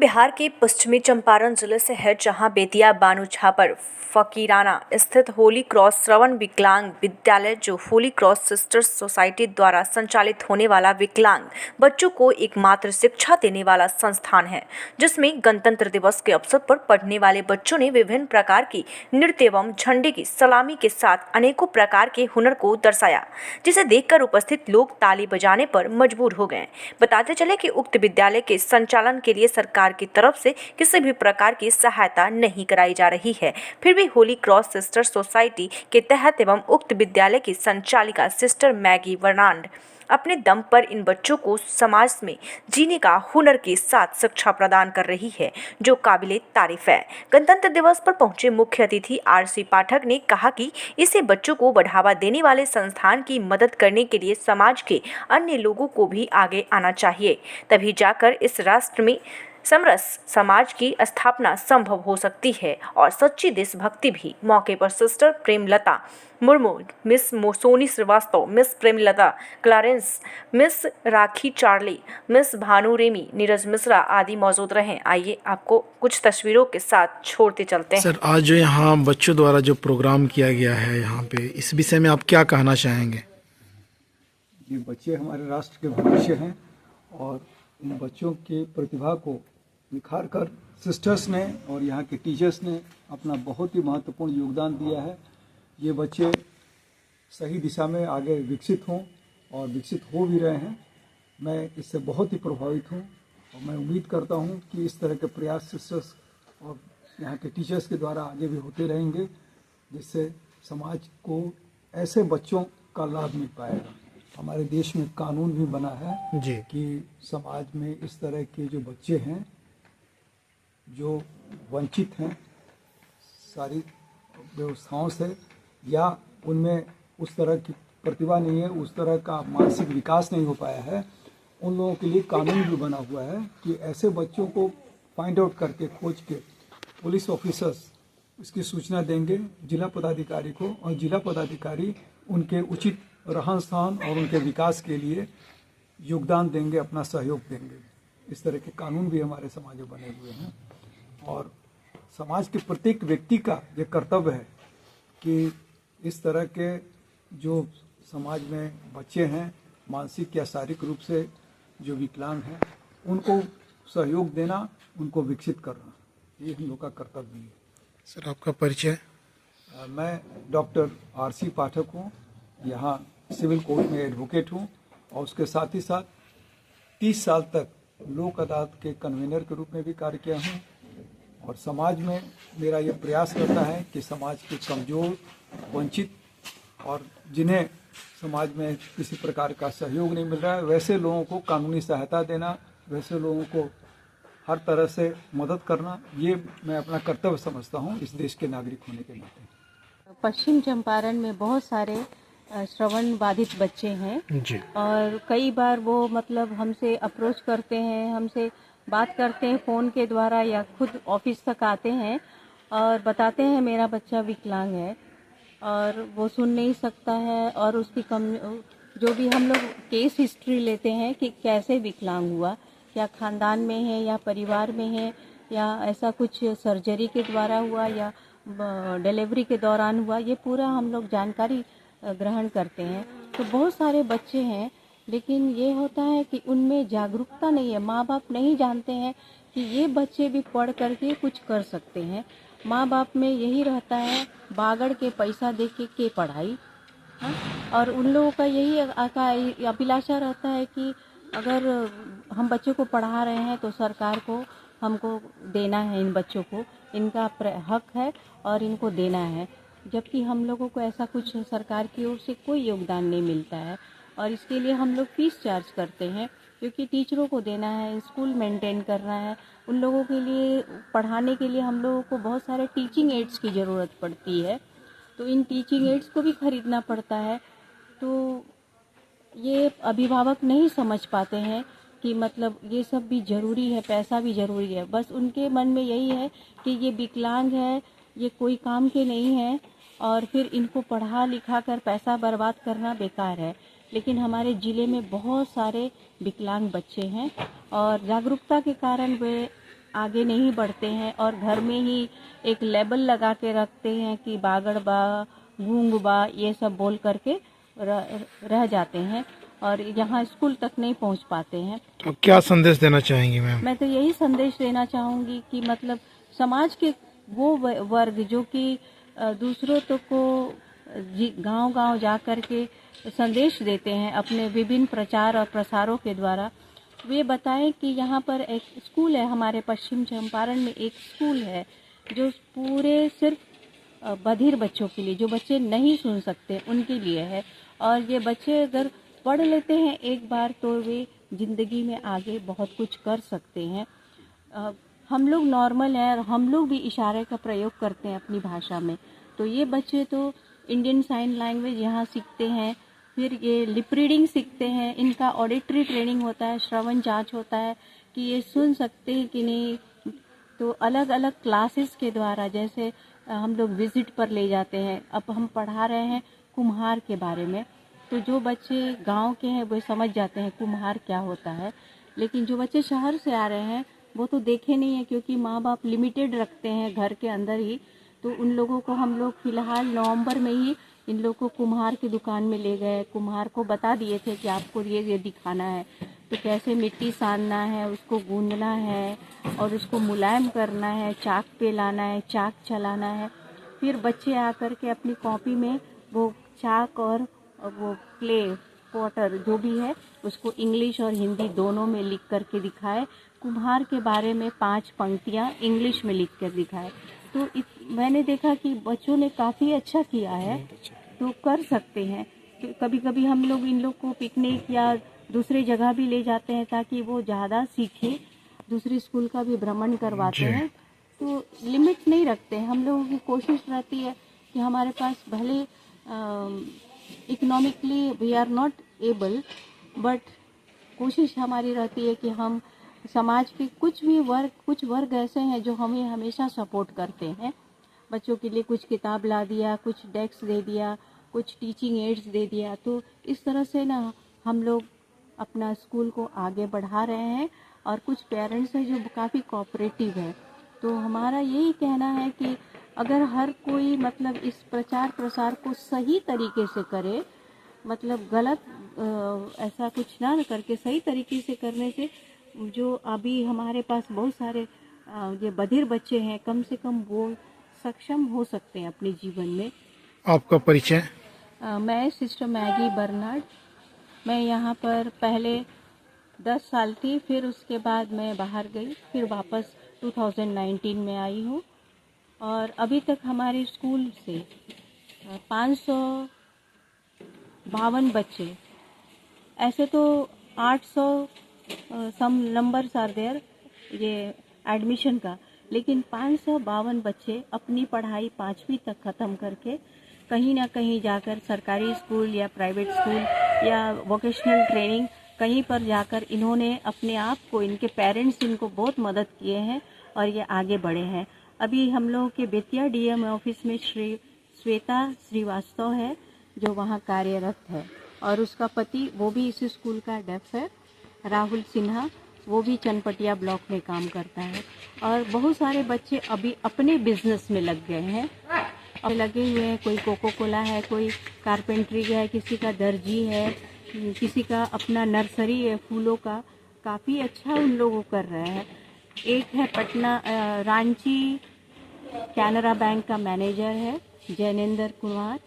बिहार के पश्चिमी चंपारण जिले से है, जहां बेतिया बानू छापर फकीराना स्थित होली क्रॉस श्रवण विकलांग विद्यालय, जो होली क्रॉस सिस्टर्स सोसाइटी द्वारा संचालित होने वाला विकलांग बच्चों को एकमात्र शिक्षा देने वाला संस्थान है, जिसमें गणतंत्र दिवस के अवसर पर पढ़ने वाले बच्चों ने विभिन्न प्रकार की नृत्य एवं झंडे की सलामी के साथ अनेकों प्रकार के हुनर को दर्शाया, जिसे देखकर उपस्थित लोग ताली बजाने पर मजबूर हो गए। बताते चले कि उक्त विद्यालय के संचालन के लिए सरकार की तरफ से किसी भी प्रकार की सहायता नहीं कराई जा रही है। फिर भी होली क्रॉस सिस्टर सोसाइटी के तहत एवं उक्त विद्यालय की संचालिका सिस्टर मैगी वर्नांड अपने दम पर इन बच्चों को समाज में जीने का हुनर के साथ शिक्षा प्रदान कर रही है, जो काबिले तारीफ है। गणतंत्र दिवस पर पहुंचे मुख्य अतिथि आरसी पाठक ने कहा कि इसे बच्चों को बढ़ावा देने वाले संस्थान की मदद करने के लिए समाज के अन्य लोगों को भी आगे आना चाहिए, तभी जाकर इस राष्ट्र में समरस समाज की स्थापना संभव हो सकती है और सच्ची देशभक्ति भी। मौके पर sister Premlata Murmu, miss Soni Srivastava, miss Premlata Clarence, miss Rakhi Charlie, miss Bhanu Remy, Neeraj Mishra आदि मौजूद रहे। आइए आपको कुछ तस्वीरों के साथ छोड़ते चलते हैं। सर, आज जो यहाँ बच्चों द्वारा जो प्रोग्राम किया गया है यहाँ पे, इस विषय में आप क्या कहना चाहेंगे? ये बच्चे हमारे राष्ट्र के भविष्य हैं और इन बच्चों की प्रतिभा को निखार कर सिस्टर्स ने और यहाँ के टीचर्स ने अपना बहुत ही महत्वपूर्ण योगदान दिया है। ये बच्चे सही दिशा में आगे विकसित हों और विकसित हो भी रहे हैं। मैं इससे बहुत ही प्रभावित हूँ और मैं उम्मीद करता हूँ कि इस तरह के प्रयास सिस्टर्स और यहाँ के टीचर्स के द्वारा आगे भी होते रहेंगे, जिससे समाज को ऐसे बच्चों का लाभ मिल पाएगा। हमारे देश में कानून भी बना है जी कि समाज में इस तरह के जो बच्चे हैं जो वंचित हैं सारी व्यवस्थाओं से, या उनमें उस तरह की प्रतिभा नहीं है, उस तरह का मानसिक विकास नहीं हो पाया है, उन लोगों के लिए कानून भी बना हुआ है कि ऐसे बच्चों को फाइंड आउट करके खोज के पुलिस ऑफिसर्स इसकी सूचना देंगे जिला पदाधिकारी को, और जिला पदाधिकारी उनके उचित रहन सहन और उनके विकास के लिए योगदान देंगे, अपना सहयोग देंगे। इस तरह के कानून भी हमारे समाज में बने हुए हैं और समाज के प्रत्येक व्यक्ति का ये कर्तव्य है कि इस तरह के जो समाज में बच्चे हैं मानसिक या शारीरिक रूप से जो विकलांग हैं, उनको सहयोग देना, उनको विकसित करना, ये हम लोग का कर्तव्य है। सर, आपका परिचय? मैं डॉक्टर आरसी पाठक हूँ, यहाँ सिविल कोर्ट में एडवोकेट हूँ और उसके साथ ही साथ 30 साल तक लोक अदालत के कन्वीनर के रूप में भी कार्य किया हूँ। और समाज में मेरा ये प्रयास रहता है कि समाज के कमज़ोर, वंचित और जिन्हें समाज में किसी प्रकार का सहयोग नहीं मिल रहा है, वैसे लोगों को कानूनी सहायता देना, वैसे लोगों को हर तरह से मदद करना, ये मैं अपना कर्तव्य समझता हूँ इस देश के नागरिक होने के नाते। पश्चिम चंपारण में बहुत सारे श्रवण बाधित बच्चे हैं जी। और कई बार वो मतलब हमसे अप्रोच करते हैं, हमसे बात करते हैं फ़ोन के द्वारा या खुद ऑफिस तक आते हैं और बताते हैं मेरा बच्चा विकलांग है और वो सुन नहीं सकता है, और उसकी जो भी हम लोग केस हिस्ट्री लेते हैं कि कैसे विकलांग हुआ, या ख़ानदान में है या परिवार में है या ऐसा कुछ सर्जरी के द्वारा हुआ या डिलीवरी के दौरान हुआ, ये पूरा हम लोग जानकारी ग्रहण करते हैं। तो बहुत सारे बच्चे हैं, लेकिन ये होता है कि उनमें जागरूकता नहीं है, माँ बाप नहीं जानते हैं कि ये बच्चे भी पढ़ करके कुछ कर सकते हैं। माँ बाप में यही रहता है बागड़ के पैसा दे के पढ़ाई, हाँ? और उन लोगों का यही अभिलाषा रहता है कि अगर हम बच्चों को पढ़ा रहे हैं तो सरकार को हमको देना है, इन बच्चों को इनका हक है और इनको देना है, जबकि हम लोगों को ऐसा कुछ सरकार की ओर से कोई योगदान नहीं मिलता है। और इसके लिए हम लोग फीस चार्ज करते हैं, क्योंकि टीचरों को देना है, स्कूल मेंटेन करना है, उन लोगों के लिए पढ़ाने के लिए हम लोगों को बहुत सारे टीचिंग एड्स की ज़रूरत पड़ती है, तो इन टीचिंग एड्स को भी ख़रीदना पड़ता है। तो ये अभिभावक नहीं समझ पाते हैं कि मतलब ये सब भी ज़रूरी है, पैसा भी ज़रूरी है। बस उनके मन में यही है कि ये विकलांग है, ये कोई काम के नहीं है और फिर इनको पढ़ा लिखा कर पैसा बर्बाद करना बेकार है। लेकिन हमारे ज़िले में बहुत सारे विकलांग बच्चे हैं और जागरूकता के कारण वे आगे नहीं बढ़ते हैं और घर में ही एक लेबल लगा के रखते हैं कि बागड़ बा, गूंग बा, ये सब बोल करके रह जाते हैं और यहाँ स्कूल तक नहीं पहुँच पाते हैं। तो क्या संदेश देना चाहेंगी मैम? मैं तो यही संदेश देना चाहूँगी कि मतलब समाज के वो वर्ग जो कि दूसरों तो को गांव-गांव जा कर के संदेश देते हैं अपने विभिन्न प्रचार और प्रसारों के द्वारा, वे बताएं कि यहाँ पर एक स्कूल है, हमारे पश्चिम चंपारण में एक स्कूल है जो पूरे सिर्फ बधिर बच्चों के लिए, जो बच्चे नहीं सुन सकते उनके लिए है। और ये बच्चे अगर पढ़ लेते हैं एक बार तो वे ज़िंदगी में आगे बहुत कुछ कर सकते हैं। हम लोग नॉर्मल हैं और हम लोग भी इशारे का प्रयोग करते हैं अपनी भाषा में, तो ये बच्चे तो इंडियन साइन लैंग्वेज यहाँ सीखते हैं, फिर ये लिप रीडिंग सीखते हैं, इनका ऑडिटरी ट्रेनिंग होता है, श्रवण जांच होता है कि ये सुन सकते हैं कि नहीं। तो अलग अलग क्लासेस के द्वारा जैसे हम लोग विजिट पर ले जाते हैं। अब हम पढ़ा रहे हैं कुम्हार के बारे में, तो जो बच्चे गांव के हैं वो समझ जाते हैं कुम्हार क्या होता है, लेकिन जो बच्चे शहर से आ रहे हैं वो तो देखे नहीं है क्योंकि माँ बाप लिमिटेड रखते हैं घर के अंदर ही। तो उन लोगों को हम लोग फ़िलहाल नवंबर में ही इन लोग को कुम्हार की दुकान में ले गए, कुम्हार को बता दिए थे कि आपको ये दिखाना है, तो कैसे मिट्टी सानना है, उसको गूंदना है और उसको मुलायम करना है, चाक पे लाना है, चाक चलाना है। फिर बच्चे आकर के अपनी कॉपी में वो चाक और वो क्ले पॉटर जो भी है उसको इंग्लिश और हिंदी दोनों में लिख करके दिखाए। कुम्हार के बारे में 5 पंक्तियाँ इंग्लिश में लिख कर दिखाए। तो मैंने देखा कि बच्चों ने काफ़ी अच्छा किया है, तो कर सकते हैं। तो कभी कभी हम लोग इन लोग को पिकनिक या दूसरे जगह भी ले जाते हैं ताकि वो ज़्यादा सीखें, दूसरे स्कूल का भी भ्रमण करवाते हैं। तो लिमिट नहीं रखते हैं, हम लोगों की कोशिश रहती है कि हमारे पास भले economically we are not able, but कोशिश हमारी रहती है कि हम समाज के कुछ वर्ग ऐसे हैं जो हमें हमेशा सपोर्ट करते हैं। बच्चों के लिए कुछ किताब ला दिया, कुछ डेस्क दे दिया, कुछ टीचिंग एड्स दे दिया। तो इस तरह से ना हम लोग अपना स्कूल को आगे बढ़ा रहे हैं और कुछ पेरेंट्स हैं जो काफ़ी कोऑपरेटिव है। तो हमारा यही कहना है कि अगर हर कोई मतलब इस प्रचार प्रसार को सही तरीके से करे, मतलब गलत ऐसा कुछ ना करके सही तरीके से करने से जो अभी हमारे पास बहुत सारे ये बधिर बच्चे हैं, कम से कम वो सक्षम हो सकते हैं अपने जीवन में। आपका परिचय? मैं सिस्टर मैगी बर्नार्ड। मैं यहाँ पर पहले 10 साल थी, फिर उसके बाद मैं बाहर गई, फिर वापस 2019 में आई हूँ और अभी तक हमारे स्कूल से 552 बच्चे, ऐसे तो 800 सम नंबर्स आर देयर ये एडमिशन का, लेकिन 552 बच्चे अपनी पढ़ाई 5वीं तक ख़त्म करके कहीं ना कहीं जाकर सरकारी स्कूल या प्राइवेट स्कूल या वोकेशनल ट्रेनिंग कहीं पर जाकर इन्होंने अपने आप को, इनके पेरेंट्स इनको बहुत मदद किए हैं और ये आगे बढ़े हैं। अभी हम लोगों के बेतिया डीएम ऑफिस में श्वेता श्रीवास्तव है जो वहाँ कार्यरत है और उसका पति वो भी इसी स्कूल का डेफ है, राहुल सिन्हा, वो भी चनपटिया ब्लॉक में काम करता है। और बहुत सारे बच्चे अभी अपने बिजनेस में लग गए हैं और लगे हुए हैं, कोई कोको कोला है, कोई कारपेंट्री है, किसी का दर्जी है, किसी का अपना नर्सरी है फूलों का, काफ़ी अच्छा उन लोग कर रहे हैं। एक है पटना रांची कैनरा बैंक का मैनेजर है जैनेंद्र कुमार,